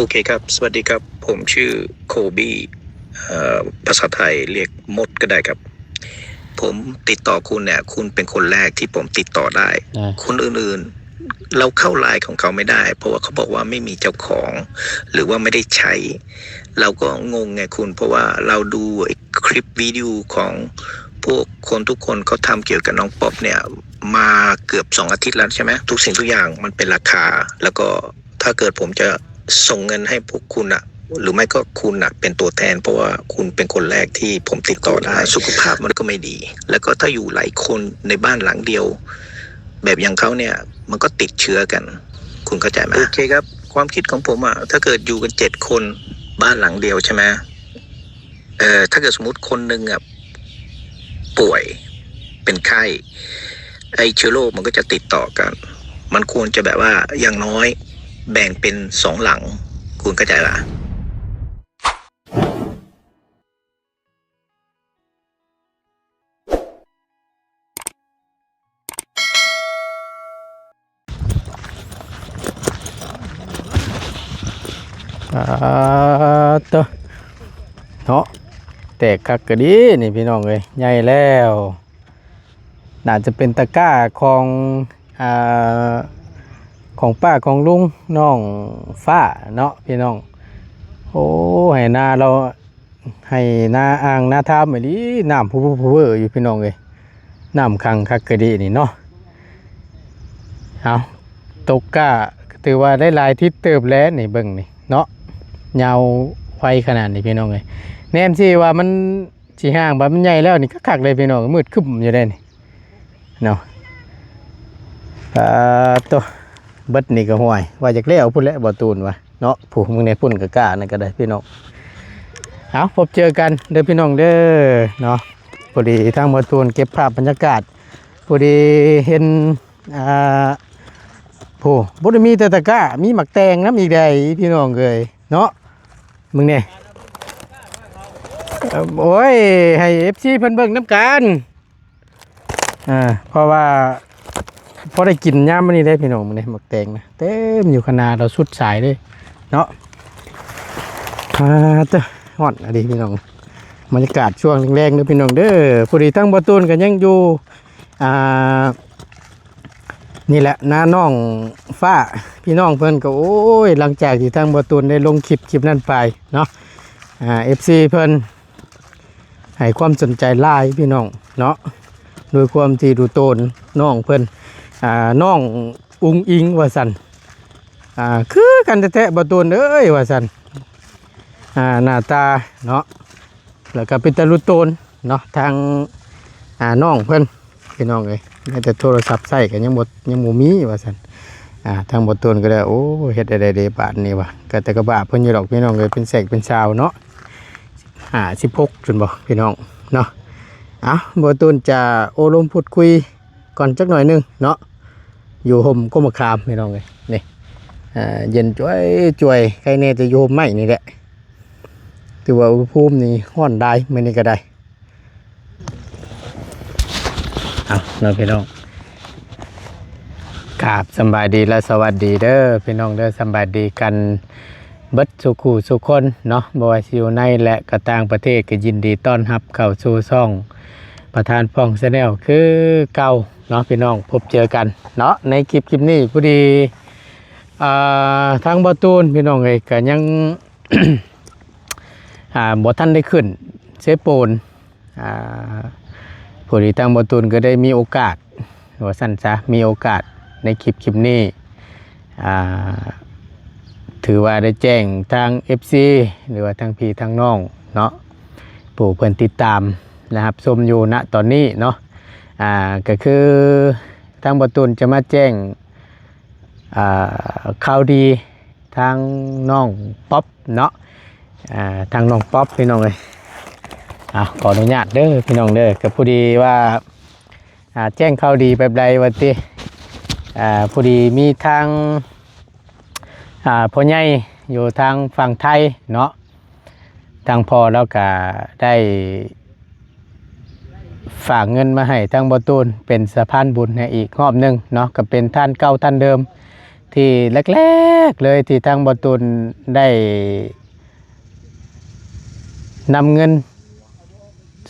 โอเคครับ สวัสดีครับ ผมชื่อโคบี้ภาษาไทยเรียกมดก็ได้ครับ ผมติดต่อคุณเนี่ย คุณเป็นคนแรกที่ผมติดต่อได้ คนอื่นๆ เราเข้าไลน์ของเขาไม่ได้ เพราะว่าเขาบอกว่าไม่มีเจ้าของ หรือว่าไม่ได้ใช้ เราก็งงไงคุณ เพราะว่าเราดูคลิปวิดีโอของพวกคนทุกคนเขาทำเกี่ยวกับน้องป๊อปเนี่ย มาเกือบ2 อาทิตย์แล้วใช่ไหม ทุกสิ่งทุกอย่างมันเป็นราคา แล้วก็ถ้าเกิดผมจะส่งเงินให้พวกคุณอะหรือไม่ก็คุณอะเป็นตัวแทน เพราะว่าคุณเป็นคนแรกที่ผมติดต่อได้ สุขภาพมันก็ไม่ดี แล้วก็ถ้าอยู่หลายคนในบ้านหลังเดียว แบบอย่างเขาเนี่ย มันก็ติดเชื้อกัน คุณเข้าใจไหมโอเคครับ ความคิดของผมอะถ้าเกิดอยู่กัน7 คนบ้านหลังเดียวใช่ไหมถ้าเกิดสมมติคนหนึ่งอะป่วยเป็นไข้ไอเชื้อโรคมันก็จะติดต่อกัน มันควรจะแบบว่าอย่างน้อยแบ่งเป็น2 หลัง คุณเข้าใจปะตัวเนาะแตกคักกะดีนี่พี่น้องเลยใหญ่แล้วน่าจะเป็นตะกร้าของอ่าของป้าของลุงน้องฟ้าเนาะพี่น้องโอ้ให้นาเราให้นาอ่างนาทามไม่ดีน้ำผู้อยู่พี่น้องเลยน้ำขังคักกะดีนี่เนาะเอาตกกะถือว่าได้หลายทิศเติบแล้วนี่เบิ่งนี่เนาะยาวไฟขนาดนี้พี่น้องเลยแนมที่ว่ามันสีห่างแบบมันใหญ่แล้วนี่คักๆเลยพี่น้องมืดคึ้มอยู่ได้นี่เนาะตัวเบิดนี่ก็ห่วยว่าจากเลี้ยวพุ่นแล้วบ่ตูนวะเนาะผู้มึงในพุ่นก็กล้านั่นก็ได้พี่น้องเอาพบเจอกันเด้อพี่น้องเด้อเนาะพอดีทางบ่ตูนเก็บภาพบรรยากาศพอดีเห็นผู้บ่ได้มีแต่ตะกร้ามีหมักแตงน้ำอีกได้พี่น้องเอ้ยเนาะมึงเนี่ยโอ้ยให้ FC เพิ่นเบิ่งน้ำกันเพราะว่าพอได้กินย่ามมื้อนี้ได้พี่น้องมึงเนี่ยหมักแตงนะเต็มอยู่ขนาดเราสุดสายเลยเนาะจ้ะฮอดอะดิพี่น้องบรรยากาศช่วงแรงๆเด้อพี่น้องเด้อพอดีทั้งบ่ตูนก็ยังอยู่นี่แหละน้าน้องฟ้าพี่น้องเพิ่นก็โอ้ยหลังจากที่ทางบ่ตูนได้ลงคลิปนั้นไปเนาะFC เพิ่นให้ความสนใจหลายพี่น้องเนาะโดยความที่ดูโตนน้องเพิ่นน้องอุงอิงว่าซั่นคือกันแท้ๆบ่ตูนเอ้ยว่าซั่นหน้าตาเนาะแล้วก็เป็นตะลุโตนเนาะทางน้องเพิ่นพี่น้องเอ้ยแม้แต่โทรศัพท์ใช้ก็ยังบ่มีว่าซั่นทางบ่ตูนก็ได้โอ้เฮ็ดได้เดบาดนี่ว่ะก็แต่ก็บาปเพิ่นอยู่ดอกพี่น้องเอ้ยเป็นแสกเป็นชาวเนาะ16จนบ่พี่น้องเนาะบ่ตูนจะโอลมพูดคุยก่อนจักหน่อยนึงเนาะอยู่ห่มก้มมะขามพี่น้องเอ้ยนี่เย็นจ้วยใครแน่จะอยู่ห่มไม้นี่แหละถือว่าอุณหภูมินี่ร้อนได้มื้อนี้ก็ได้เนาะพี่น้องครับสบายดีและสวัสดีเด้อพี่น้องเด้อสบายดีกันเบิดสุขูสุคนเนาะบ่ว่าสิอยู่ในและก็ต่างประเทศก็ยินดีต้อนรับเข้าสู่ช่องประธานพ่องแชนแนลคือเก่าเนาะพี่น้องพบเจอกันเนาะในคลิปนี้พอดีทางบ่ตูนพี่น้องเอ้ยก็ยัง บ่ทันได้ขึ้นเซโปนพอดีทางบ่ตูนก็ได้มีโอกาสว่าสั้นซะมีโอกาสในคลิปนี้ถือว่าได้แจ้งทาง FC หรือว่าทางพี่ทางน้องเนาะผู้เพิ่นติดตามนะครับชมอยู่ณตอนนี้เนาะก็คือทางบ่ตูนจะมาแจ้งข่าวดีทางน้องป๊อปเนาะทางน้องป๊อปพี่น้องเลยขออนุญาตเด้อพี่น้องเด้อก็พอดีว่าแจ้งข่าวดีแบบใดวันที่พอดีมีทางพ่อใหญ่อยู่ทางฝั่งไทยเนาะทางพ่อแล้วก็ได้ฝากเงินมาให้ทางบ่ตูนเป็นสะพานบุญให้อีกรอบนึงเนาะก็เป็นท่านเก่าท่านเดิม ที่แรกๆเลยที่ทางบ่ตุนได้นำเงิน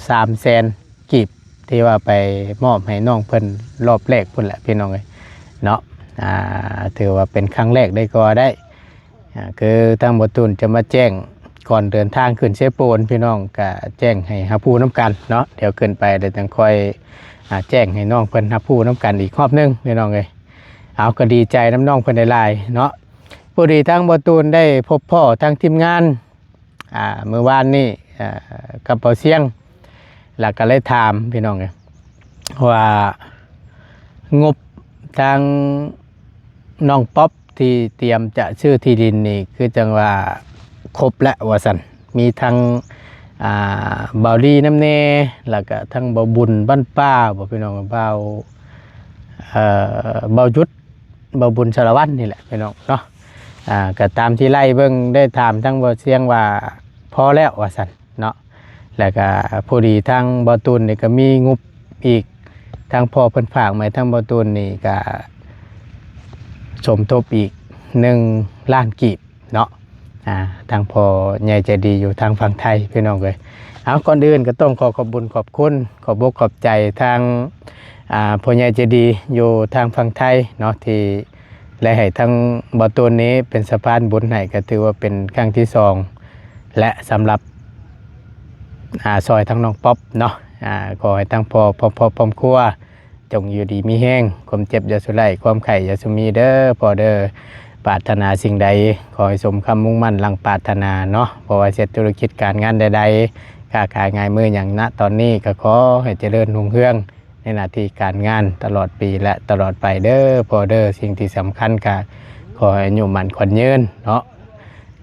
300,000กีบที่ว่าไปมอบให้น้องเพิ่นรอบแรกพุ่นแหละพี่น้องเอ้ยเนาะถือว่าเป็นครั้งแรกได้ก็ได้คือทางบ่ตุนจะมาแจ้งก่อนเดินทางขึ้นเชฟโปนพี่น้องก็แจ้งให้รับผู้น้ำกันเนาะเดี๋ยวขึ้นไปเดี๋ยวจังค่อยแจ้งให้น้องเพิ่นรับผู้น้ำกันอีกรอบนึงพี่น้องเอ้ยเอาก็ดีใจน้ำน้องเพิ่นได้หลายเนาะพอดีทางบ่ตุนได้พบพ่อทางทีมงานเมื่อวานนี้กับเปาเสียงแล้วก็เลยถามพี่น้องเลยว่างบทางน้องป๊อปที่เตรียมจะชื่อที่ดินนี่คือจังว่าครบและว่าสันมีทั้งเบาดีน้ำเนแล้วก็ทั้งเบาบุญบ้านป้าบอกพี่น้องเบายุดเบาบุญสารวัตรนี่แหละพี่น้องเนาะก็ตามที่ไล่เบิ่งได้ถามทั้งเบาเสียงว่าพอแล้วว่าสันเนาะแล้วก็พอดีทางบ่ตุนนี่ก็มีงบอีกทางพ่อเพิ่นฝากมาทางบ่ตุนนี่ก็สมทบอีก1 ล้านกีบเนาะทางพ่อใหญ่ใจดีอยู่ทางฝั่งไทยพี่น้องเลยเอาก่อนอื่นก็ต้องขอบคุญขอบคุณขอบอกขอบใจทางพ่อใหญ่ใจดีอยู่ทางฝั่งไทยเนาะที่และให้ทางบ่ตุนนี้เป็นสะพานบุญให้ก็ถือว่าเป็นครั้งที่2และสำหรับซอยทั้งน้องป๊อปเนาะขอให้ทั้งพอครัวจงอยู่ดีมีแห้งความเจ็บอย่าสุไลความไข่อย่าสุมีเด้อพอเด้อปรารถนาสิ่งใดขอให้สมคำมุ่งมั่นลังปรารถนาเนาะเพราะว่าเสร็จธุรกิจการงานใดๆค้าขายง่ายมืออย่างณตอนนี้ก็ขอให้เจริญรุ่งเรืองในหน้าที่การงานตลอดปีและตลอดไปเด้อพอเด้อสิ่งที่สำคัญก็ขอให้อยู่มันขวัญยืนเนาะ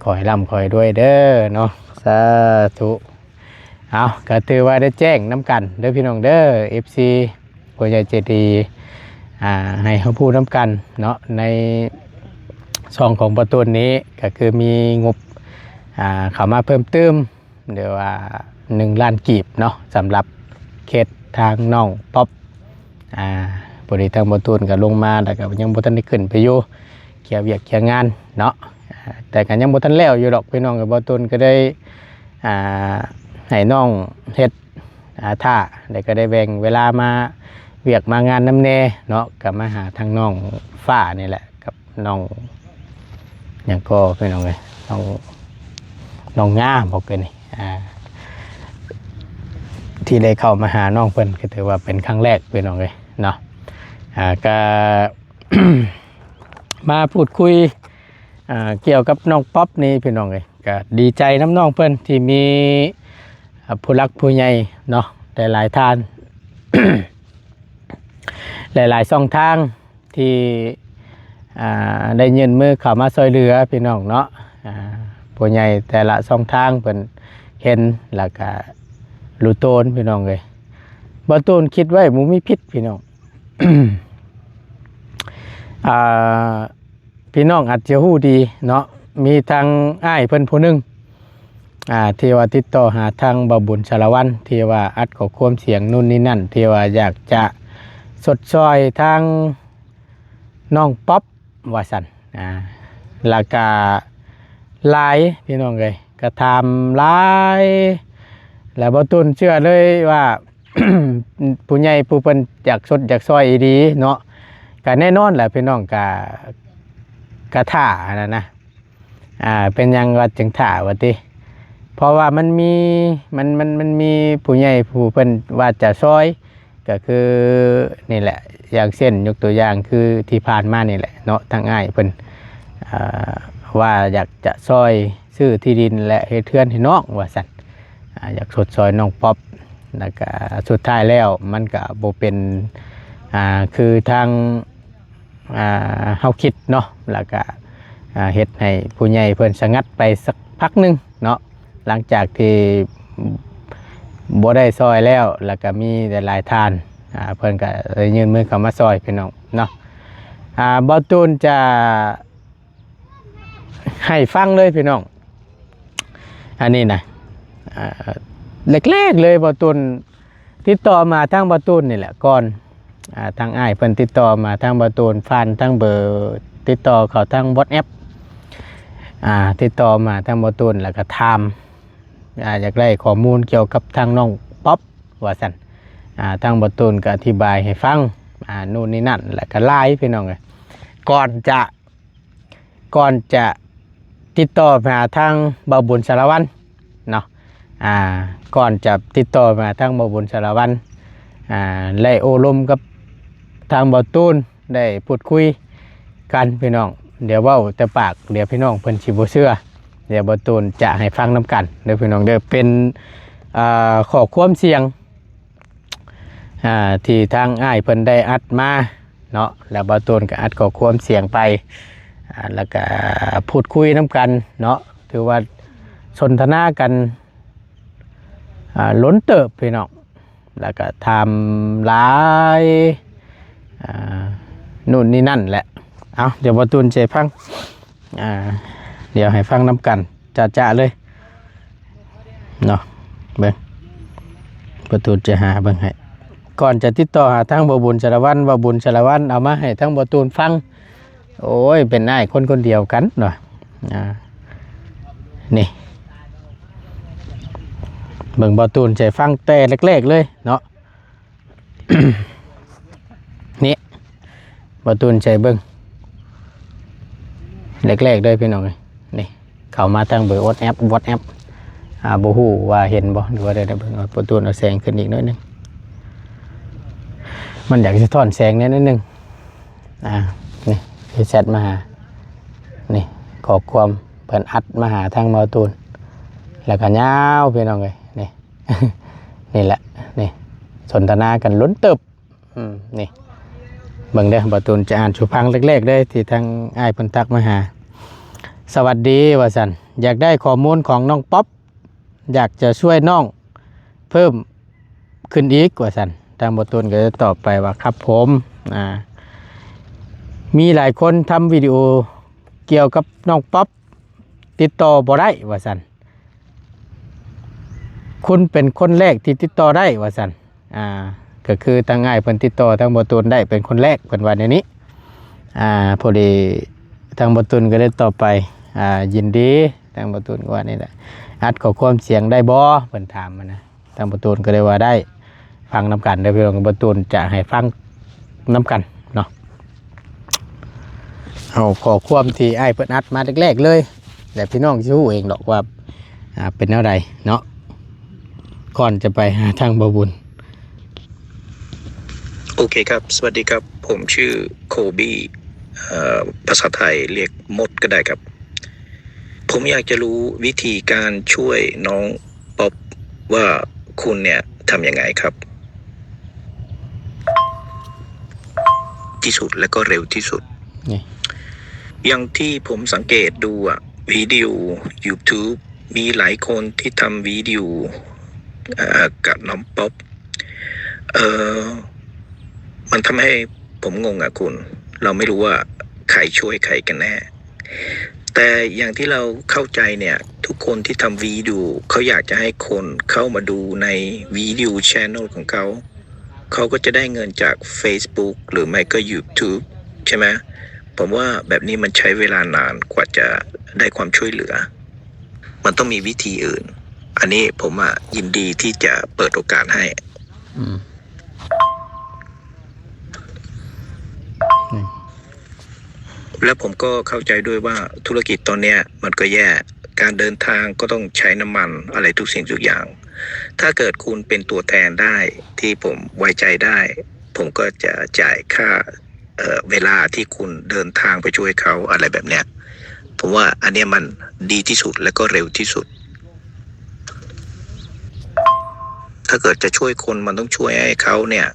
ขอให้ร่ำขอให้ด้วยเด้อเนาะสาธุเอาก็ถือว่าได้แจ้งน้ำกันเด้อพี่น้องเด้อ FC ผู้ใหญ่ใจดีให้เขาพูดน้ำกันเนาะในซองของประตูนี้ก็คือมีงบเข้ามาเพิ่มเติมเดี๋ยวว่า1 ล้านกีบเนาะสำหรับเขตทางน้องป๊อปบริทางประตูก็ลงมาแต่ก็ยังบ่ทันได้ขึ้นไปอยู่เกี่ยวเวียกเกี่ยวงานเนาะแต่ก็ยังบ่ทันแล้วอยู่ดอกพี่น้องกับประตูก็ได้ให้น้องเฮ็ดท่าได้ก็ได้แบ่งเวลามาเวียกมางานน้ำเนเนาะกับมาหาทางน้องฝ้านี่แหละกับน้องอย่างก็พี่น้องเลยน้องง่าบอกกันนี่ที่ได้เข้ามาหาน้องเพิ่นก็ถือว่าเป็นครั้งแรกพี่น้องเลยเนาะก็ มาพูดคุยเกี่ยวกับน้องป๊อปนี่พี่น้องเลยก็ดีใจน้ำน้องเพิ่นที่มีผู้รักผู้ใหญ่เนาะได้หลายท่าน หลายๆช่องทางที่ได้ยื่นมือเข้ามาช่วยเหลือพี่น้องเนาะผู้ใหญ่แต่ละช่องทางเพิ่นเห็นแล้วก็รู้โตนพี่น้องเลยบ่โตนคิดไว้บ่มีพิษพี่น้อง พี่น้องอาจจะฮู้ดีเนาะมีทางอ้ายเพิ่นผู้หนึงที่ว่าติดต่อหาทางบ่บุญสารวัตรที่ว่าอัดข้อความเสียงนู่นนี่นั่นที่ว่าอยากจะสดซอยทางน้องป๊อปว่าซั่นแล้วก็หลายพี่น้องเอ้ยก็ถามหลายแล้วบ่ตุนเชื่อเลยว่า ผู้ใหญ่ผู้เพิ่นอยากสดอยากซอยอีดีเนาะก็แน่นอนแหละพี่น้องก็ท่านะเป็นยังว่าจึงท่าว่าติเพราะว่ามันมีผู้ใหญ่ผู้เพิ่นว่าจะซอยก็คือนี่แหละอย่างเช่นยกตัวอย่างคือที่ผ่านมานี่แหละเนาะทางอ้ายเพิ่นว่าอยากจะซอยซื้อที่ดินและเฮ็ดเทือนให้น้องว่าซั่นอยากสดซอยน้องป๊อปแล้วก็สุดท้ายแล้วมันก็บ่เป็นคือทางเฮาคิดเนาะแล้วก็เฮ็ดให้ผู้ใหญ่เพิ่นสงัดไปสักพักนึงเนาะหลังจากที่บ่ได้ซอยแล้วก็มีหลายท่านเพิ่นก็เลยยื่นมือเข้ามาซอยพี่น้องเนาะบ่ตูนจะให้ฟังเลยพี่น้องอันนี้นะแรกๆเลยบ่ตูนติดต่อมาทางบ่ตูนนี่แหละก่อนทางอ้ายเพิ่นติดต่อมาทางบ่ตูนฟันทางเบอร์ ติดต่อเขาทาง WhatsApp ติดต่อมาทางบ่ตูนแล้วก็ถามอยากได้ข้อมูลเกี่ยวกับทางน้องป๊อปว่าซั่นทางบ่ตูนก็อธิบายให้ฟังนู่นนี่นั่นแล้วก็ไลน์พี่น้องเอ้ยก่อนจะติดต่อมาทางบ่าวบุญสารวัตรเนาะก่อนจะติดต่อมาทางบ่าวบุญสารวัตรได้โอลมกับทางบ่าวตูนได้พูดคุยกันพี่น้องเดี๋ยวเว้าแต่ปากเดี๋ยวพี่น้องเพิ่นสิบ่เชื่อเดี๋ยวบ่าวตูนจะให้ฟังนํกันเด้อพี่น้องเด้อเป็นข้อความเสียงที่ทางอ้ายเพิ่นได้อัดมาเนาะแล้วบ่าวตูนก็อัดข้อความเสียงไปแล้วก็พูดคุยน้ำกันเนาะถือว่าสนทนากันล้นเติบพี่น้องแล้วก็ทำหลายนู่นนี่นั่นแหละเอาเดี๋ยวบ่ตูนจะฟังเดี๋ยวให้ฟังน้ำกันจ้าเลยเนาะเบิ่งบ่ตูนจะหาเบิ่งให้ก่อนจะติดต่อหาทางบ่าวบุญสารวัตรเอามาให้ทางบ่ตูนฟังโอ้ยเป็นอ้ายคนเดียวกันเนาะนี่เบิ่งบ่ตูนใจฟังแต่เล็กๆเลยเนาะ นี่บ่ตูนใจเบิ่งเล็กๆเลยพี่น้องนี่เข้ามาทางเบอร์ WhatsApp บ่ฮู้ว่าเห็นบ่หรือว่าได้เบิ่งบ่ตูนเอาแสงขึ้นอีกหน่อยนึงมันอยากสะท้อนแสงนิดนึงนี่พี่แชทมาหานี่ขอความเพิ่นอัดมาหาทางบ่ตูนแล้วก็ยาวพี่น้องเอ้ยนี่ นี่แหละนี่สนทนากันล้นตึบนี่เบิ่งเด้อบ่ตูนจะอ่านชูพังเล็กๆได้ที่ทางอ้ายเพิ่นทักมาหาสวัสดีว่าซั่นอยากได้ข้อมูลของน้องป๊อปอยากจะช่วยน้องเพิ่มขึ้นอีกว่าซั่นทางบ่ตูนก็จะตอบไปว่าครับผมมีหลายคนทำวิดีโอเกี่ยวกับน้องป๊อปติดต่อบ่ได้ว่าซั่นคุณเป็นคนแรกที่ติดต่อได้ว่าซั่นก็คือทางง่ายเพิ่นติดต่อทางบ่ตูนได้เป็นคนแรกเพิ่นว่าในนี้พอดีทางบ่ตูนก็ได้ตอบไปยินดีทางบ่ตูนก็ว่านี่แหละอัดข้อความเสียงได้บ่เพิ่นถามมานะทางบ่ตูนก็ได้ว่าได้ฟังนํกันเด้อพี่น้องบ่ตูนจะให้ฟังนํกันเนาะเอาข้อความที่อ้ายเพิ่นอัดมาแรกๆเลยแต่พี่น้องสิฮู้เองดอกว่าเป็นแนวใดเนาะก่อนจะไปหาทางบ่บุญโอเคครับสวัสดีครับผมชื่อโคบี้ภาษาไทยเรียกมดก็ได้ครับผมอยากจะรู้วิธีการช่วยน้องป๊อปว่าคุณเนี่ยทำยังไงครับที่สุดและก็เร็วที่สุดอย่างที่ผมสังเกตดูวิดีโอ YouTube มีหลายคนที่ทำวิดีโอกับน้องป๊อปมันทำให้ผมงงคุณเราไม่รู้ว่าใครช่วยใครกันแน่แต่อย่างที่เราเข้าใจเนี่ยทุกคนที่ทำวิดีโอเขาอยากจะให้คนเข้ามาดูในวิดีโอ channel ของเขาก็จะได้เงินจาก Facebook หรือไม่ก็ YouTube ใช่ไหมผมว่าแบบนี้มันใช้เวลานานกว่าจะได้ความช่วยเหลือมันต้องมีวิธีอื่นอันนี้ผมยินดีที่จะเปิดโอกาสให้แล้วผมก็เข้าใจด้วยว่าธุรกิจตอนนี้มันก็แย่การเดินทางก็ต้องใช้น้ำมันอะไรทุกสิ่งทุกอย่างถ้าเกิดคุณเป็นตัวแทนได้ที่ผมไว้ใจได้ผมก็จะจ่ายค่าเวลาที่คุณเดินทางไปช่วยเขาอะไรแบบเนี้ยผมว่าอันนี้มันดีที่สุดและก็เร็วที่สุดถ้าเกิดจะช่วยคนมันต้องช่วยให้เขาเนี่ย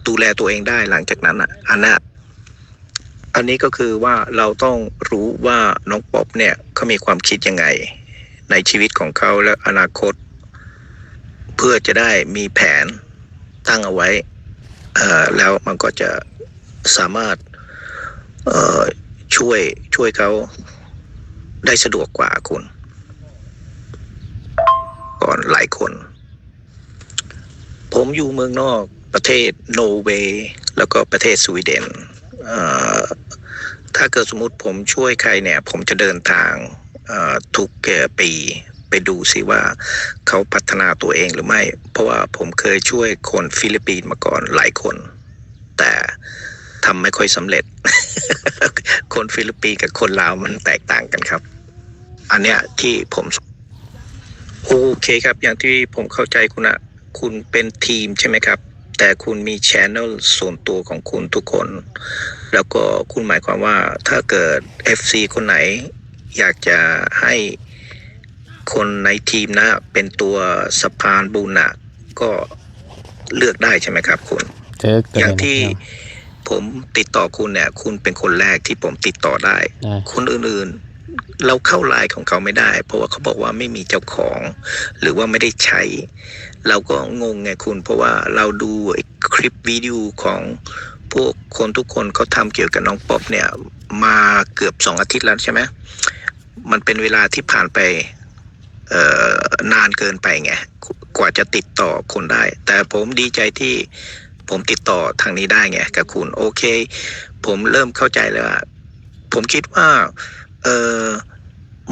ดูแลตัวเองได้หลังจากนั้นอันนี้ก็คือว่าเราต้องรู้ว่าน้องป๊อปเนี่ยเขามีความคิดยังไงในชีวิตของเขาและอนาคตเพื่อจะได้มีแผนตั้งเอาไว้แล้วมันก็จะสามารถช่วยเขาได้สะดวกกว่าคุณก่อนหลายคนผมอยู่เมืองนอกประเทศนอร์เวย์แล้วก็ประเทศสวีเดน ถ้าเกิดสมมติผมช่วยใครเนี่ยผมจะเดินทางทุกปีไปดูซิว่าเขาพัฒนาตัวเองหรือไม่เพราะว่าผมเคยช่วยคนฟิลิปปินส์มาก่อนหลายคนแต่ทำไม่ค่อยสำเร็จ คนฟิลิปปินส์กับคนลาวมันแตกต่างกันครับอันเนี้ยที่ผมโอเคครับอย่างที่ผมเข้าใจคุณอะคุณเป็นทีมใช่ไหมครับแต่คุณมีแชนเนลส่วนตัวของคุณทุกคนแล้วก็คุณหมายความว่าถ้าเกิด FC คนไหนอยากจะให้คนในทีมนะเป็นตัวสะพานบุญนะก็เลือกได้ใช่ไหมครับคุณอย่างที่ผมติดต่อคุณเนี่ยคุณเป็นคนแรกที่ผมติดต่อได้คนอื่นๆเราเข้าไลน์ของเขาไม่ได้เพราะว่าเขาบอกว่าไม่มีเจ้าของหรือว่าไม่ได้ใช้เราก็งงไงคุณเพราะว่าเราดูคลิปวิดีโอของพวกคนทุกคนเขาทำเกี่ยวกับน้องป๊อปเนี่ยมาเกือบ2 อาทิตย์แล้วใช่ไหมมันเป็นเวลาที่ผ่านไปนานเกินไปไงกว่าจะติดต่อคนได้แต่ผมดีใจที่ผมติดต่อทางนี้ได้ไงกับคุณโอเคผมเริ่มเข้าใจแล้วผมคิดว่า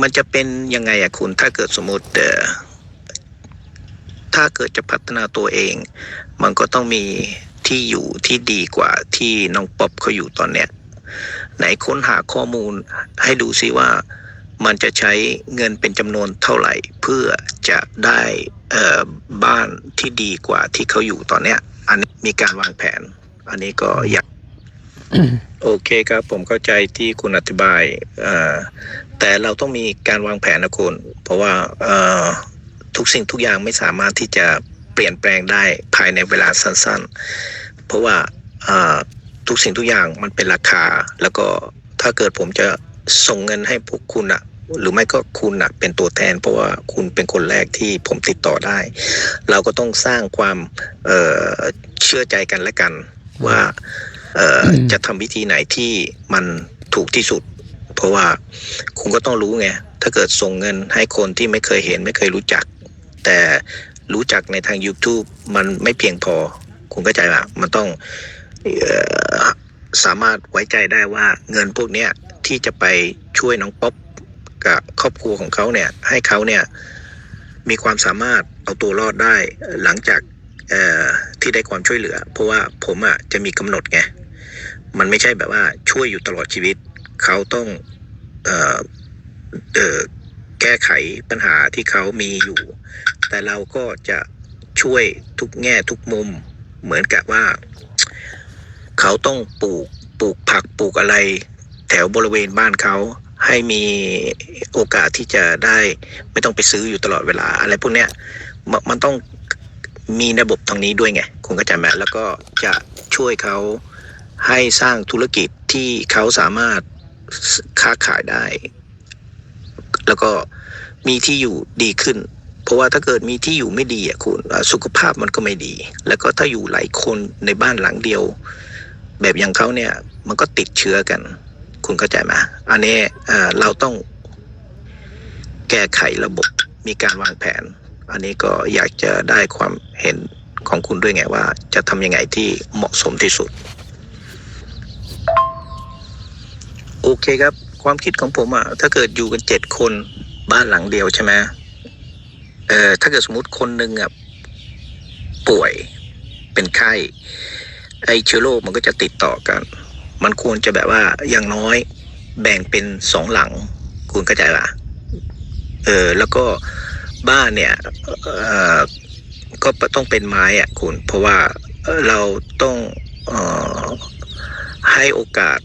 มันจะเป็นยังไงอะคุณถ้าเกิดสมมติถ้าเกิดจะพัฒนาตัวเองมันก็ต้องมีที่อยู่ที่ดีกว่าที่น้องป๊อปเขาอยู่ตอนเนี้ยไหนค้นหาข้อมูลให้ดูซิว่ามันจะใช้เงินเป็นจำนวนเท่าไหร่เพื่อจะได้บ้านที่ดีกว่าที่เขาอยู่ตอนเนี้ยอันนี้มีการวางแผนอันนี้ก็อยาก โอเคครับผมเข้าใจที่คุณอธิบายแต่เราต้องมีการวางแผนนะคุณเพราะว่าทุกสิ่งทุกอย่างไม่สามารถที่จะเปลี่ยนแปลงได้ภายในเวลาสั้นๆเพราะว่าทุกสิ่งทุกอย่างมันเป็นราคาแล้วก็ถ้าเกิดผมจะส่งเงินให้พวกคุณอะหรือไม่ก็คุณอะเป็นตัวแทนเพราะว่าคุณเป็นคนแรกที่ผมติดต่อได้เราก็ต้องสร้างความเชื่อใจกันและกันว่าจะทำวิธีไหนที่มันถูกที่สุดเพราะว่าคุณก็ต้องรู้ไงถ้าเกิดส่งเงินให้คนที่ไม่เคยเห็นไม่เคยรู้จักแต่รู้จักในทาง YouTube มันไม่เพียงพอคุณเข้าใจป่ะมันต้องสามารถไว้ใจได้ว่าเงินพวกเนี้ยที่จะไปช่วยน้องป๊อปกับครอบครัวของเขาเนี่ยให้เขาเนี่ยมีความสามารถเอาตัวรอดได้หลังจากที่ได้ความช่วยเหลือเพราะว่าผมจะมีกำหนดไงมันไม่ใช่แบบว่าช่วยอยู่ตลอดชีวิตเขาต้องแก้ไขปัญหาที่เขามีอยู่แต่เราก็จะช่วยทุกแง่ทุกมุมเหมือนกับว่าเขาต้องปลูกผักปลูกอะไรแถวบริเวณบ้านเขาให้มีโอกาสที่จะได้ไม่ต้องไปซื้ออยู่ตลอดเวลาอะไรพวกเนี้ยมันต้องมีระบบตรงนี้ด้วยไงคุณก็จะแม้แล้วก็จะช่วยเขาให้สร้างธุรกิจที่เขาสามารถค้าขายได้แล้วก็มีที่อยู่ดีขึ้นเพราะว่าถ้าเกิดมีที่อยู่ไม่ดีคุณสุขภาพมันก็ไม่ดีแล้วก็ถ้าอยู่หลายคนในบ้านหลังเดียวแบบอย่างเขาเนี่ยมันก็ติดเชื้อกันคุณเข้าใจไหมอันนี้เราต้องแก้ไขระบบมีการวางแผนอันนี้ก็อยากจะได้ความเห็นของคุณด้วยไงว่าจะทำยังไงที่เหมาะสมที่สุดโอเคครับความคิดของผมถ้าเกิดอยู่กัน7 คนบ้านหลังเดียวใช่ไหมถ้าเกิดสมมติคนหนึ่งป่วยเป็นไข้ไอเชื้อโรคมันก็จะติดต่อกันมันควรจะแบบว่าอย่างน้อยแบ่งเป็น2 หลังคุณเข้าใจป่ะแล้วก็บ้านเนี่ยก็ต้องเป็นไม้คุณเพราะว่าเราต้องให้โอกาส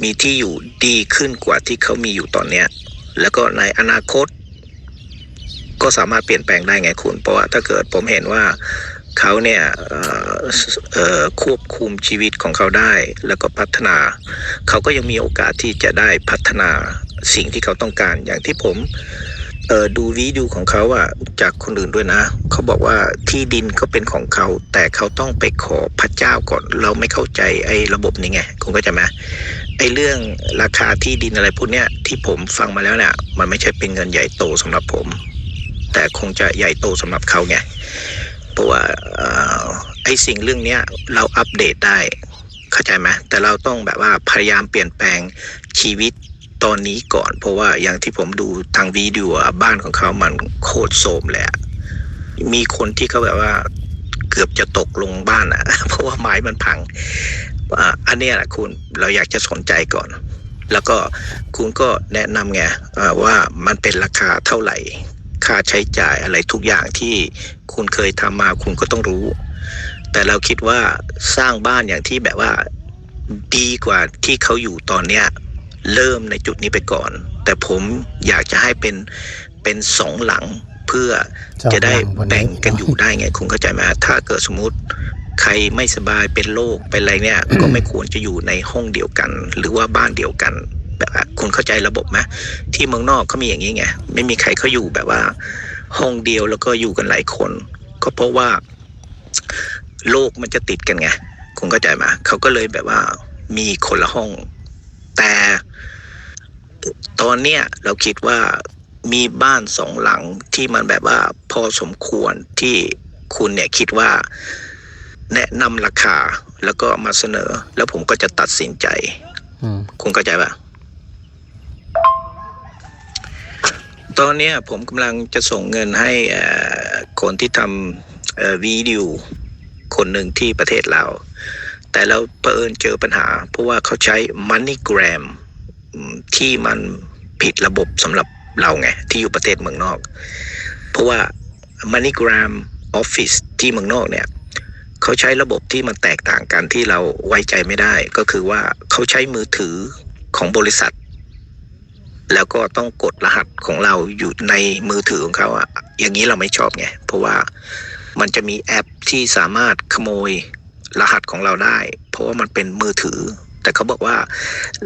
มีที่อยู่ดีขึ้นกว่าที่เขามีอยู่ตอนเนี้ยแล้วก็ในอนาคตก็สามารถเปลี่ยนแปลงได้ไงคุณเพราะว่าถ้าเกิดผมเห็นว่าเขาเนี่ยควบคุมชีวิตของเขาได้แล้วก็พัฒนาเขาก็ยังมีโอกาสที่จะได้พัฒนาสิ่งที่เขาต้องการอย่างที่ผมดูวิดีโอของเขาจากคนอื่นด้วยนะเขาบอกว่าที่ดินก็เป็นของเขาแต่เขาต้องไปขอพระเจ้าก่อนเราไม่เข้าใจไอ้ระบบนี้ไงคุณก็จะไหมไอ้เรื่องราคาที่ดินอะไรพวกเนี้ยที่ผมฟังมาแล้วเนี่ยมันไม่ใช่เป็นเงินใหญ่โตสำหรับผมแต่คงจะใหญ่โตสำหรับเขาไงเพราะว่าไอ้สิ่งเรื่องเนี้ยเราอัปเดตได้ เข้าใจไหมแต่เราต้องแบบว่าพยายามเปลี่ยนแปลงชีวิตตอนนี้ก่อนเพราะว่าอย่างที่ผมดูทางวิดีโอบ้านของเขามันโคตรโทรมเลยมีคนที่เขาแบบว่าเกือบจะตกลงบ้านเพราะว่าไม้มันพังอันนี้แหละคุณเราอยากจะสนใจก่อนแล้วก็คุณก็แนะนำไงว่ามันเป็นราคาเท่าไหร่ค่าใช้จ่ายอะไรทุกอย่างที่คุณเคยทำมาคุณก็ต้องรู้แต่เราคิดว่าสร้างบ้านอย่างที่แบบว่าดีกว่าที่เขาอยู่ตอนเนี้ยเริ่มในจุดนี้ไปก่อนแต่ผมอยากจะให้เป็น2 หลังเพื่อจะได้แบ่งกันอยู่ได้ไงคุณเข้าใจไหมถ้าเกิดสมมุติใครไม่สบายเป็นโรคเป็นอะไรเนี่ย ก็ไม่ควรจะอยู่ในห้องเดียวกันหรือว่าบ้านเดียวกันแบบคุณเข้าใจระบบไหมที่เมืองนอกเขามีอย่างนี้ไงไม่มีใครเขาอยู่แบบว่าห้องเดียวแล้วก็อยู่กันหลายคนก็เพราะว่าโรคมันจะติดกันไงคุณเข้าใจไหมเขาก็เลยแบบว่ามีคนละห้องแต่ตอนเนี้ยเราคิดว่ามีบ้าน2 หลังที่มันแบบว่าพอสมควรที่คุณเนี่ยคิดว่าแนะนำราคาแล้วก็มาเสนอแล้วผมก็จะตัดสินใจคุณเข้าใจป่ะตอนนี้ผมกำลังจะส่งเงินให้คนที่ทำวิดีโอคนหนึ่งที่ประเทศลาวแต่เราเผอิญเจอปัญหาเพราะว่าเขาใช้ MoneyGram ที่มันผิดระบบสำหรับเราไงที่อยู่ประเทศเมืองนอกเพราะว่า MoneyGram Office ที่เมืองนอกเนี่ยเขาใช้ระบบที่มันแตกต่างกันที่เราไว้ใจไม่ได้ก็คือว่าเขาใช้มือถือของบริษัทแล้วก็ต้องกดรหัสของเราอยู่ในมือถือของเขาอย่างนี้เราไม่ชอบไงเพราะว่ามันจะมีแอปที่สามารถขโมยรหัสของเราได้เพราะว่ามันเป็นมือถือแต่เขาบอกว่า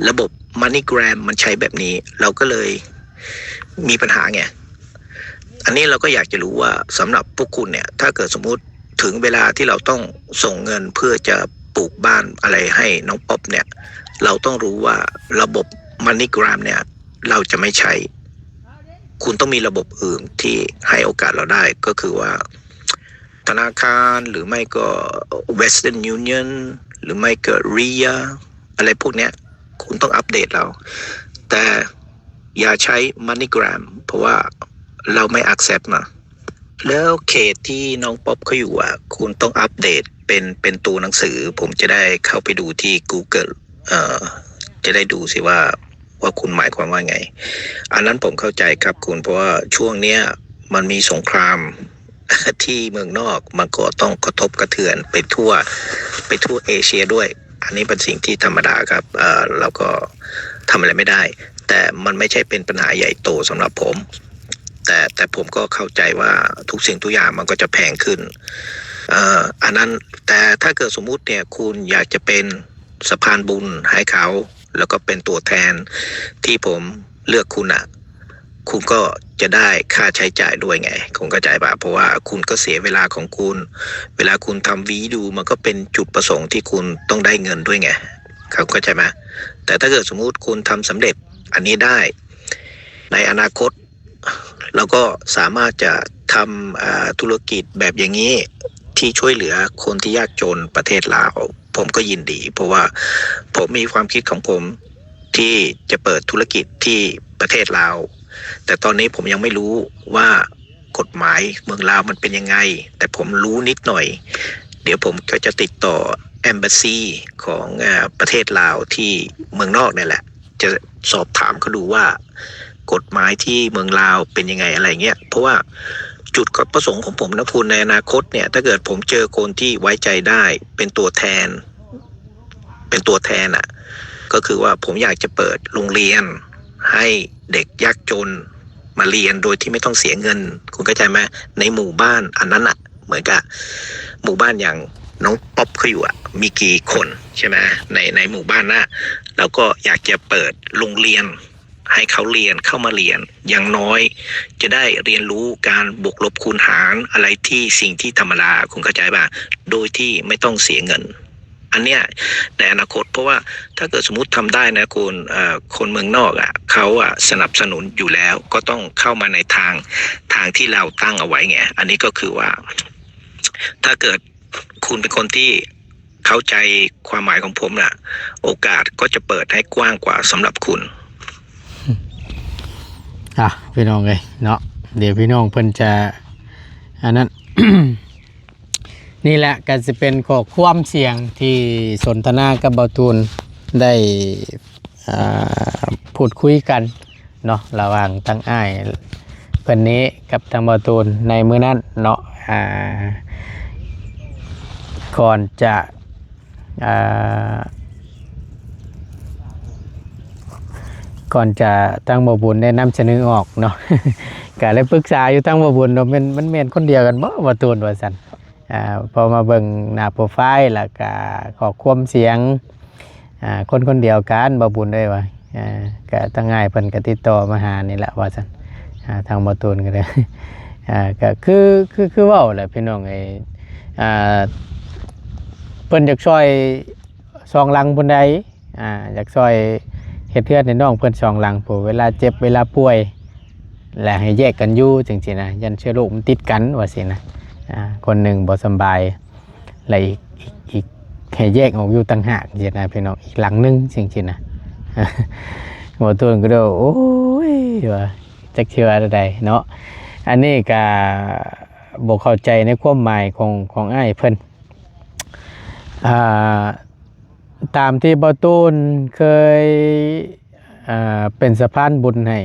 ระบบ MoneyGram มันใช้แบบนี้เราก็เลยมีปัญหาไงอันนี้เราก็อยากจะรู้ว่าสำหรับพวกคุณเนี่ยถ้าเกิดสมมุติถึงเวลาที่เราต้องส่งเงินเพื่อจะปลูกบ้านอะไรให้น้องป๊อปเนี่ยเราต้องรู้ว่าระบบ MoneyGram เนี่ยเราจะไม่ใช้คุณต้องมีระบบอื่นที่ให้โอกาสเราได้ก็คือว่าธนาคารหรือไม่ก็ Western Union หรือไม่ก็ RIA อะไรพวกเนี้ยคุณต้องอัปเดตเราแต่อย่าใช้ MoneyGram เพราะว่าเราไม่ accept นะแล้วเขตที่น้องป๊อปเขาอยู่คุณต้องอัปเดตเป็นตัวหนังสือผมจะได้เข้าไปดูที่ Google จะได้ดูสิว่าคุณหมายความว่าไงอันนั้นผมเข้าใจครับคุณเพราะว่าช่วงเนี้ยมันมีสงคราม ที่เมืองนอกมันก็ต้องกระทบกระเทือนไปทั่วเอเชียด้วยอันนี้เป็นสิ่งที่ธรรมดาครับเราก็ทำอะไรไม่ได้แต่มันไม่ใช่เป็นปัญหาใหญ่โตสำหรับผมแต่ผมก็เข้าใจว่าทุกสิ่งทุกอย่างมันก็จะแพงขึ้นอันนั้นแต่ถ้าเกิดสมมุติเนี่ยคุณอยากจะเป็นสะพานบุญให้เขาแล้วก็เป็นตัวแทนที่ผมเลือกคุณคุณก็จะได้ค่าใช้จ่ายด้วยไงคุณเข้าใจป่ะเพราะว่าคุณก็เสียเวลาของคุณเวลาคุณทำวิดีโอมันก็เป็นจุดประสงค์ที่คุณต้องได้เงินด้วยไงเข้าใจไหมแต่ถ้าเกิดสมมุติคุณทำสำเร็จอันนี้ได้ในอนาคตเราก็สามารถจะทำธุรกิจแบบอย่างนี้ที่ช่วยเหลือคนที่ยากจนประเทศลาวผมก็ยินดีเพราะว่าผมมีความคิดของผมที่จะเปิดธุรกิจที่ประเทศลาวแต่ตอนนี้ผมยังไม่รู้ว่ากฎหมายเมืองลาวมันเป็นยังไงแต่ผมรู้นิดหน่อยเดี๋ยวผมก็จะติดต่อ Embassy ของประเทศลาวที่เมืองนอกนี่แหละจะสอบถามเขาดูว่ากฎหมายที่เมืองลาวเป็นยังไงอะไรเงี้ยเพราะว่าจุดประสงค์ของผมนะคุณในอนาคตเนี่ยถ้าเกิดผมเจอคนที่ไว้ใจได้เป็นตัวแทนก็คือว่าผมอยากจะเปิดโรงเรียนให้เด็กยากจนมาเรียนโดยที่ไม่ต้องเสียเงินคุณเข้าใจไหมในหมู่บ้านอันนั้นเหมือนกับหมู่บ้านอย่างน้องป๊อปเขาอยู่มีกี่คนใช่ไหมในหมู่บ้านเราก็อยากจะเปิดโรงเรียนให้เขาเข้ามาเรียนอย่างน้อยจะได้เรียนรู้การบวกลบคูณหารอะไรที่สิ่งที่ธรรมดาคุณเข้าใจป่ะโดยที่ไม่ต้องเสียเงินอันเนี้ยในอนาคตเพราะว่าถ้าเกิดสมมุติทำได้นะคุณคนเมืองนอกเขาสนับสนุนอยู่แล้วก็ต้องเข้ามาในทางที่เราตั้งเอาไว้ไงอันนี้ก็คือว่าถ้าเกิดคุณเป็นคนที่ เข้าใจความหมายของผมน่ะโอกาสก็จะเปิดให้กว้างกว่าสำหรับคุณ พี่น้องเลยเนาะเดี๋ยวพี่น้องเพิ่นจะอันนั้น นี่แหละก็จะเป็นข้อความเสียงที่สนทนากับเบาตูนได้พูดคุยกันเนาะระหว่างทั้งอ้ายเพิ่นนี้กับทางเบาตูนในมื้อนั้นเนาะก่อนจะตั้งบ่บุญได้นำเสนอออกเนาะ ก็เลยปรึกษาอยู่ตั้งบ่บุญเนาะมันแม่นคนเดียวกันบ่บ่ตูนว่าซั่นพอมาเบิ่งหน้าโปรไฟล์แล้วก็ข้อความเสียงคนเดียวกันบ่บุญได้ว่าก็ตั้งง่ายเพิ่นก็ติดต่อมาหานี่แหละว่าซั่นทางบ่ตูนก็ได้ ก็คือเว้าแหละพี่น้องไอ้เพิ่นอยากช่วยซองลังพุ่นใดอยากช่วยเฮ็ดเทือนให้น้องเพิ่นซองลังผู้เวลาเจ็บเวลาป่วยและให้แยกกันอยู่จังซี่นะยันเชื้อโรคมันติดกันว่าซี่นะคนหนึ่งบ่สบายและอีกให้แยกออกอยู่ต่างหากจังซี่นะพี่น้องอีกหลังนึงจังซี่นะ หมอต้นก็เด้อโอ้ยว่าจักเชื่อใดเนาะอันนี้ก็บ่เข้าใจในความหมายของอ้ายเพิ่นตามที่เบาตูนเคยเป็นสะพานบุญให้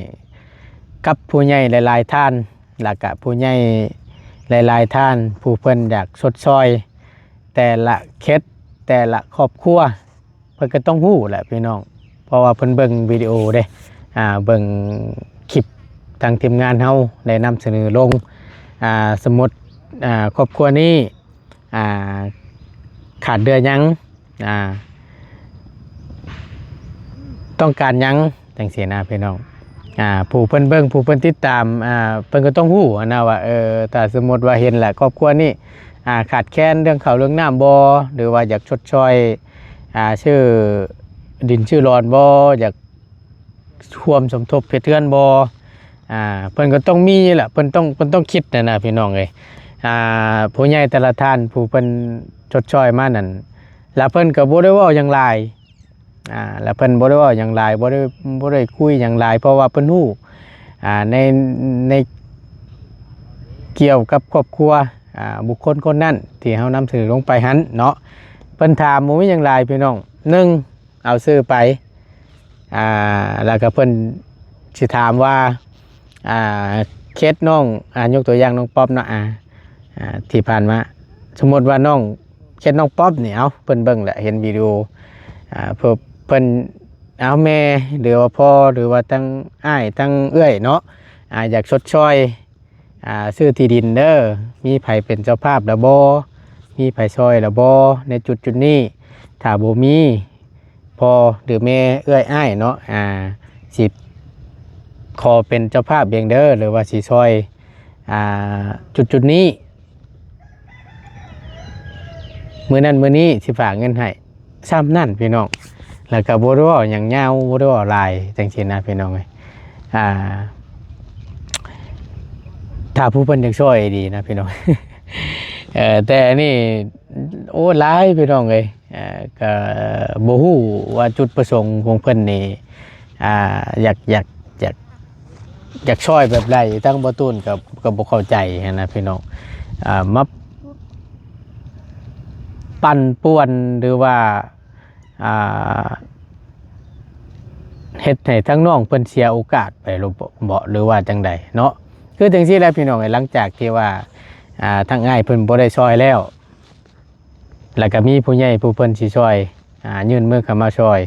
กับผู้ใหญ่หลายๆท่านแล้วก็ผู้ใหญ่หลายๆท่านผู้เพิ่นอยากชดช้อยแต่ละเคสแต่ละครอบครัวเพิ่นก็ต้องฮู้แหละพี่น้องเพราะว่าเพิ่นเบิ่งวิดีโอเด้เบิ่งคลิปทางทีมงานเฮาได้นำเสนอลงสมมุติครอบครัวนี้ขาดเดือยังต้องการยังจังซี่นะพี่น้องผู้เพิ่นเบิ่งผู้เพิ่นติดตามเพิ่นก็ต้องฮู้นะว่าถ้าสมมุติว่าเห็นแหละครอบครัวนี้ขาดแคลนเรื่องข้าวเรื่องน้ำบ่หรือว่าอยากชดช้อยชื่อดินชื่อรอนบ่อยากร่วมสมทบเฮ็ดเทือนบ่เพิ่นก็ต้องมีแหละเพิ่นต้องคิดนะพี่น้องเอ้ยผู้ใหญ่แต่ละท่านผู้เพิ่นชดช้อยมานั่นแล้วเพิ่นก็บ่ได้เว้าหยังหลายแล้วเพิ่นบ่ได้เว้าหยังหลายบ่ได้คุยหยังหลายเพราะว่าเพิ่นฮู้ในเกี่ยวกับครอบครัวบุคคลคนนั้นที่เฮานำเสนอลงไปหันเนาะเพิ่นถามบ่มีหยังหลายพี่น้อง1เอาชื่อไปแล้วก็เพิ่นสิถามว่าเคสน้องยกตัวอย่างน้องป๊อบเนาะที่ผ่านมาสมมุติว่าน้องเคสน้องป๊อบนี่เอาเพิ่นเบิ่งแหละเห็นวิดีโอเพิ่นเอาแม่หรือว่าพ่อหรือว่าตั้งอ้ายตั้งเอื้อยเนาะอยากชดช้อยซื้อที่ดินเด้อมีไผเป็นเจ้าภาพละบ่มีไผซอยละบ่ในจุดนี้ถ้าบ่มีพ่อหรือแม่เอื้อยอ้ายเนาะสิขอเป็นเจ้าภาพเองเด้อหรือว่าสิซอยจุดนี้มื้อนั้นมื้อนี้สิฝากเงินให้ซ้ำนั่นพี่น้องแล้วก็บ่ได้ว่าหยังยาวบ่ได้ว่าหลายจังซี่นะพี่น้องเอ้ยถ้าผู้เพิ่นอยากช่วยดีนะพี่น้อง แต่นี่โอ้หลายพี่น้องเอ้ยก็บ่ฮู้ว่าจุดประสงค์ของเพิ่นนี่อยากช่วยแบบใดทั้งบ่ตูนก็บ่เข้าใจนะพี่น้องมาปั่นป่วนหรือว่าเฮ็ดให้ทั้งน้องเพิ่นเสียโอกาสไปบ่หรือว่าจังใดเนาะคือจังซี่แหละพี่น้องหลังจากที่ว่าทั้งอ้ายเพิ่นบ่ได้ช่วยแล้วแล้วก็มีผู้ใหญ่ผู้เพิ่นสิช่วยยื่นมือเข้ามาช่วย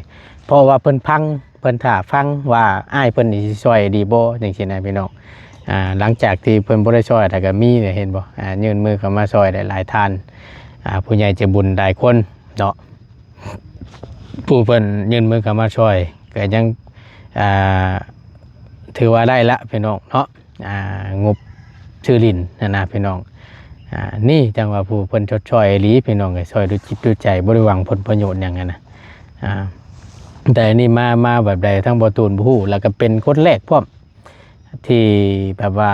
เพราะว่าเพิ่นท่าฟังว่าอ้ายเพิ่นสิช่วยดีบ่จังซี่นะพี่น้องหลังจากที่เพิ่นบ่ได้ช่วยแต่ก็มีเห็นบ่ยื่นมือเข้ามาช่วยได้หลายท่านผู้ใหญ่ใจบุญหลายคนเนาะผู้เพิ่นยื่นมือเข้ามาช่วยก็ยังถือว่าได้ละพี่น้องเนาะงบชื่อลิ้นนะพี่น้องนี่จังว่าผู้เพิ่นชดช่วยอีหลีพี่น้องก็ช่วยด้วยจิตด้วยใจบ่ได้หวังผลประโยชน์หยังนะแต่นี่มาแบบใดทั้งบ่ตูนบ่ฮู้แล้วก็เป็นคนแรกพร้อมที่แบบว่า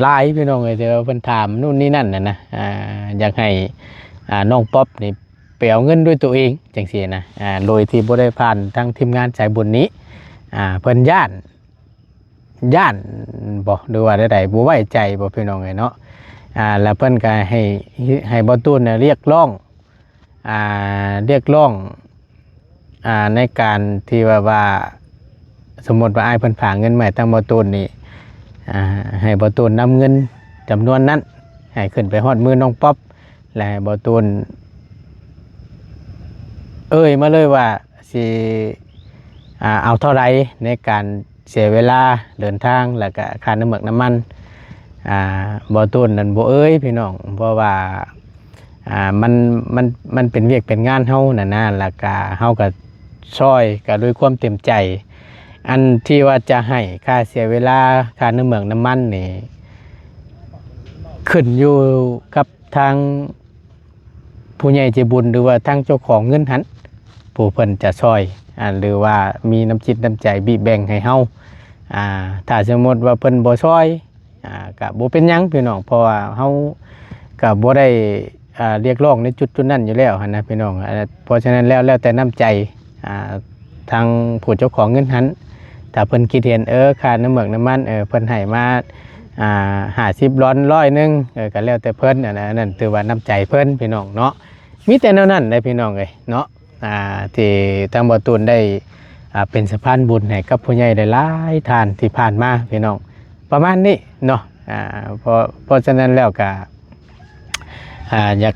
หลายพี่น้องเอ้ยที่ว่าเพิ่นถามนู่นนี่นั่นน่ะนะอยากให้น้องป๊อปนี่ ไปเอาเงินด้วยตัวเองจังซี่นะโดยที่บ่ได้ผ่านทางทีมงานสายบุญนี้เพิ่นย่านบ่หรือว่าใดๆบ่ไว้ใจบ่พี่น้องเอ้ยเนาะแล้วเพิ่นก็ให้บ่ตูนน่ะเรียกร้องในการที่ว่าสมมุติว่าอ้ายเพิ่นฝากเงินมาให้ทางบ่ตูนนี่ให้บ่ตูนนำเงินจำนวนนั้นให้ขึ้นไปฮอดมือน้องป๊อบและให้บ่ตูนมาเลยว่าสิเอาเท่าไรในการเสียเวลาเดินทางแล้วก็ค่าน้ำมันบ่ตูนนั่นบ่พี่น้องเพราะว่ามันเป็นเวียกเป็นงานเฮานั่นนะแล้วก็เฮาก็ช่วยก็ด้วยความเต็มใจอันที่ว่าจะให้ค่าเสียเวลาค่าน้ำมันนี่ขึ้นอยู่กับทางผู้ใหญ่ใจบุญหรือว่าทางเจ้าของเงินหันผู้เพิ่นจะช่วยหรือว่ามีน้ำจิตน้ำใจบีบแบ่งให้เฮาถ้าสมมติว่าเพิ่นบ่ช่วยก็บ่เป็นหยังพี่น้องเพราะว่าเฮาก็บ่ได้เรียกร้องในจุดนั้นอยู่แล้วนะพี่น้องเพราะฉะนั้นแล้วแต่น้ำใจทางผู้เจ้าของเงินหันถ้าเพิ่นคิดเห็นค่าน้ำมันเพิ่นให้มา50 100นึงก็แล้วแต่เพิ่นนั่นถือว่าน้ำใจเพิ่นพี่น้องเนาะมีแต่แนวนั้นได้พี่น้องเอ้ยเนาะที่ทางบ่ตูนได้เป็นสะพานบุญให้กับผู้ใหญ่ได้หลายท่านที่ผ่านมาพี่น้องประมาณนี้เนาะเพราะฉะนั้นแล้วก็อยาก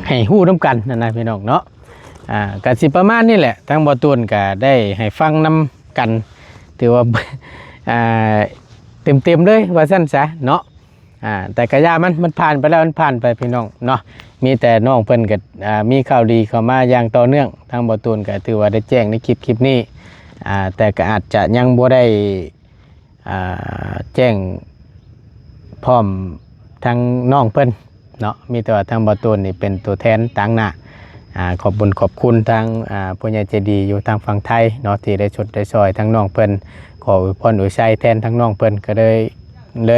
ให้ฮู้นำกันนะพี่น้องเนาะก็สิประมาณนี้แหละทางบ่ตูนก็ได้ให้ฟังนำกันถือว่าเต็มเลยว่าซั่นซะเนาะแต่กะยามันผ่านไปแล้วมันผ่านไปพี่น้องเนาะมีแต่น้องเพิ่นก็มีข่าวดีเข้ามาอย่างต่อเนื่องทางบ่ตูนก็ถือว่าได้แจ้งในคลิปนี้แต่ก็อาจจะยังบ่ได้แจ้งพร้อมทางน้องเพิ่นเนาะมีแต่ว่าทางบ่ตูนนี่เป็นตัวแทนต่างหน้าขอบคุณทางผู้ใหญ่ใจดีอยู่ทางฝั่งไทยเนาะที่ได้ชดได้ซอยทางน้องเพิ่นขออวยพรอวยชัยแทนทางน้องเพิ่นก็เล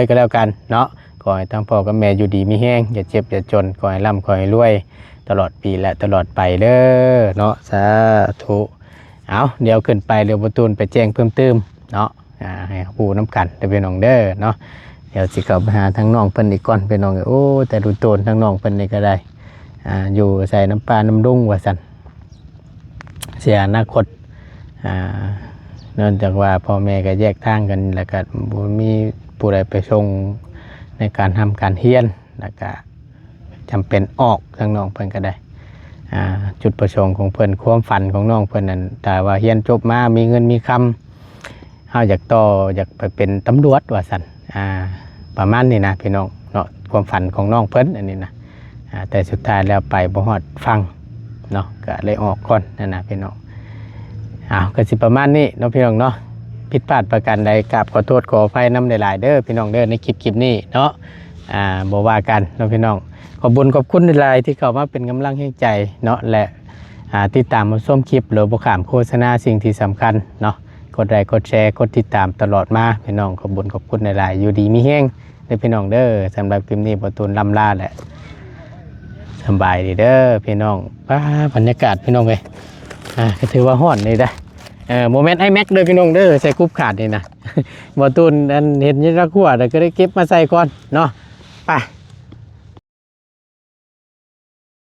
ยก็แล้วกันเนาะขอให้ทั้งพ่อกับแม่อยู่ดีมีแห้งอย่าเจ็บอย่าจนขอให้ร่ำขอให้รวยตลอดปีและตลอดไปเด้อเนาะสาธุเอาเดี๋ยวขึ้นไปเรือประตูนไปแจ้งเพิ่มเติมเนาะให้ผู้น้ำกันเดี๋ยวเป็นน้องเด้อเนาะเดี๋ยวสิเข้าไปหาทางน้องเพิ่นอีกก่อนเป็นน้องโอ้แต่ดูโตนทางน้องเพิ่นนี่ก็ได้อยู่ใส่น้ำปลาน้ำดุ้งว่าสันเสียอนาคตเนื่องจากว่าพ่อแม่ก็แยกทางกันแล้วก็บ่มีผู้ใดไปส่งในการทำการเฮียนแล้วก็จำเป็นออกทางน้องเพิ่นก็ได้จุดประสงค์ของเพิ่นความฝันของน้องเพิ่นนั้นแต่ว่าเฮียนจบมามีเงินมีคำเฮาอยากไปเป็นตำรวจว่าสันประมาณนี้นะพี่น้องเนาะความฝันของน้องเพิ่นอันนี้นะแต่สุดท้ายแล้วไปบ่ฮอดฟังเนาะก็เลยออกก่อนนั่นนะพี่น้องก็สิประมาณนี้เนาะพี่น้องเนาะผิดพลาดประการใดกราบขอโทษขออภัยน้ำหลายๆเด้อพี่น้องเด้อในคลิปนี้เนาะบ่ว่ากันเนาะพี่น้องขอบคุณหลายๆที่เข้ามาเป็นกำลังใจเนาะและติดตามมาชมคลิปหรือบ่ข้ามโฆษณาสิ่งที่สำคัญเนาะกดไลค์กดแชร์กดติดตามตลอดมาพี่น้องขอบคุณหลายๆอยู่ดีมีแห้งเด้อพี่น้องเด้อสำหรับคลิปนี้บ่ตูนลำลาแหละสบายดีเด้อพี่น้องบรรยากาศพี่น้องเลยก็ถือว่าฮ้อนเลยได้โมเมนต์ไอแม็กเด้อพี่น้องเด้อใส่กรุ๊ปขาดนี่นะบ่ตูนอันเห็นยี่ระขั้วแต่ก็ได้เก็บมาใส่ก่อนเนาะ